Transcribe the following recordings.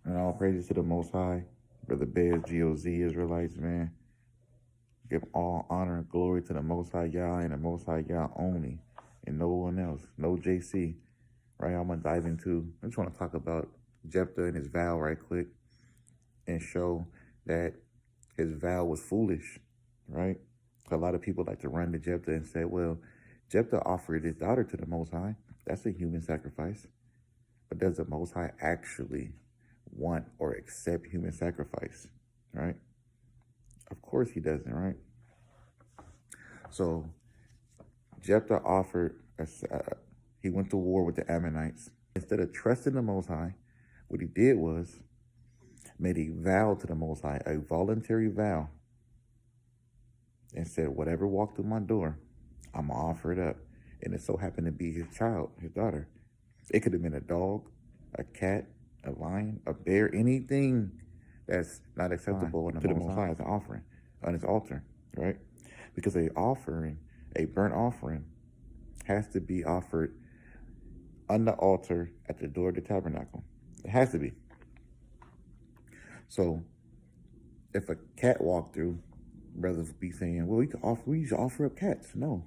And all praises to the Most High, Brother Bears, GOZ, Israelites, man. Give all honor and glory to the Most High Yah and the Most High Yah only, and no one else, no JC. Right, I'm going to dive into, I just want to talk about Jephthah and his vow right quick and show that his vow was foolish, right? A lot of people like to run to Jephthah and say, well, Jephthah offered his daughter to the Most High. That's a human sacrifice. But does the Most High actually want or accept human sacrifice, right? Of course he doesn't, right? So Jephthah offered, he went to war with the Ammonites. Instead of trusting the Most High, what he did was made a vow to the Most High, a voluntary vow, and said, whatever walked through my door, I'm going to offer it up. And it so happened to be his child, his daughter. It could have been a dog, a cat, a lion, a bear, anything that's not acceptable to the Most High as an offering on his altar, right? Because a burnt offering, has to be offered on the altar at the door of the tabernacle. It has to be. So if a cat walked through, brothers would be saying, well, we should offer up cats. No.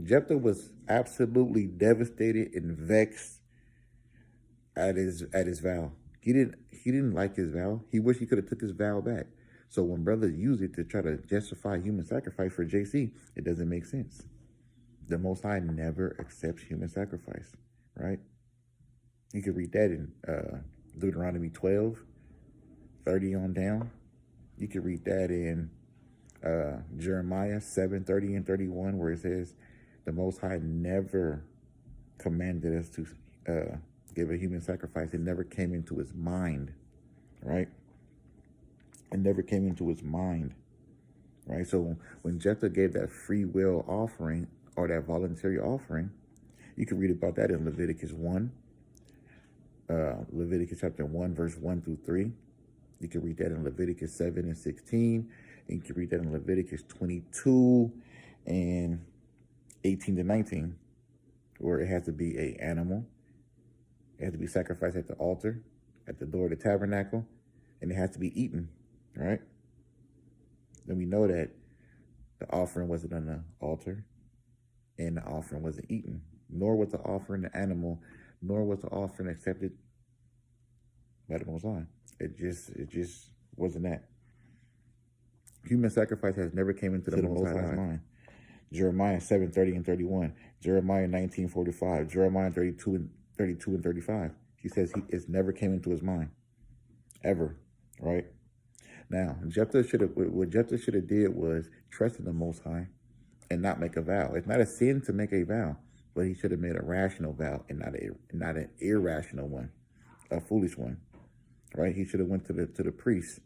Jephthah was absolutely devastated and vexed at his vow. He didn't like his vow. He wished he could have took his vow back. So when brothers use it to try to justify human sacrifice for JC, it doesn't make sense. The Most High never accepts human sacrifice, right? You can read that in Deuteronomy 12, 30 on down. You can read that in Jeremiah 7, 30 and 31, where it says the Most High never commanded us to give a human sacrifice. It never came into his mind, right? It never came into his mind, right? So when Jephthah gave that free will offering or that voluntary offering, you can read about that in Leviticus 1, Leviticus chapter 1, verse 1 through 3. You can read that in Leviticus 7 and 16. And you can read that in Leviticus 22 and 18 to 19, where it has to be an animal. It has to be sacrificed at the altar, at the door of the tabernacle, and it has to be eaten, right? Then we know that the offering wasn't on the altar, and the offering wasn't eaten, nor was the offering the animal, nor was the offering accepted by the Most High. It just wasn't that. Human sacrifice has never came into the Most High's mind. Jeremiah 7, 30 and 31, Jeremiah 19, 45, Jeremiah 32 and 35. He says it's never came into his mind, ever, right? Now, what Jephthah should have did was trust in the Most High and not make a vow. It's not a sin to make a vow, but he should have made a rational vow and not an irrational one, a foolish one, right? He should have went to the priest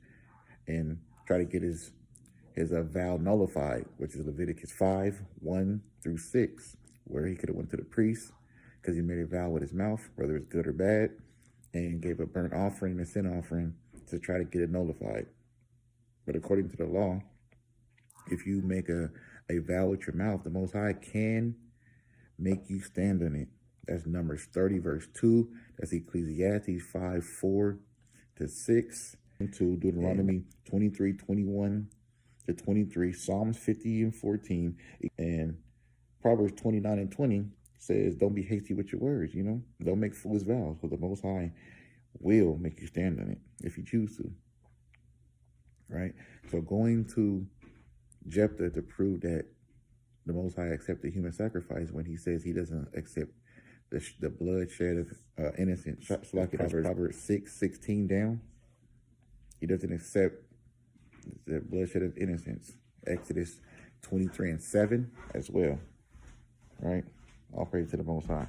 and try to get his vow nullified, which is Leviticus 5, 1 through 6, where he could have went to the priest because he made a vow with his mouth, whether it's good or bad, and gave a burnt offering and a sin offering to try to get it nullified. But according to the law, if you make a vow with your mouth, the Most High can make you stand on it. That's Numbers 30, verse 2. That's Ecclesiastes 5, 4 to 6. To Deuteronomy 23, 21 to 23. Psalms 50 and 14. And Proverbs 29 and 20 says, don't be hasty with your words, you know? Don't make foolish vows, because the Most High will make you stand on it if you choose to. Right? So going to Jephthah to prove that the Most High accepted human sacrifice when he says he doesn't accept the bloodshed of innocent, like Proverbs 6, 16 down. He doesn't accept the bloodshed of innocence. Exodus 23 and 7 as well. Right? All praise to the Most High.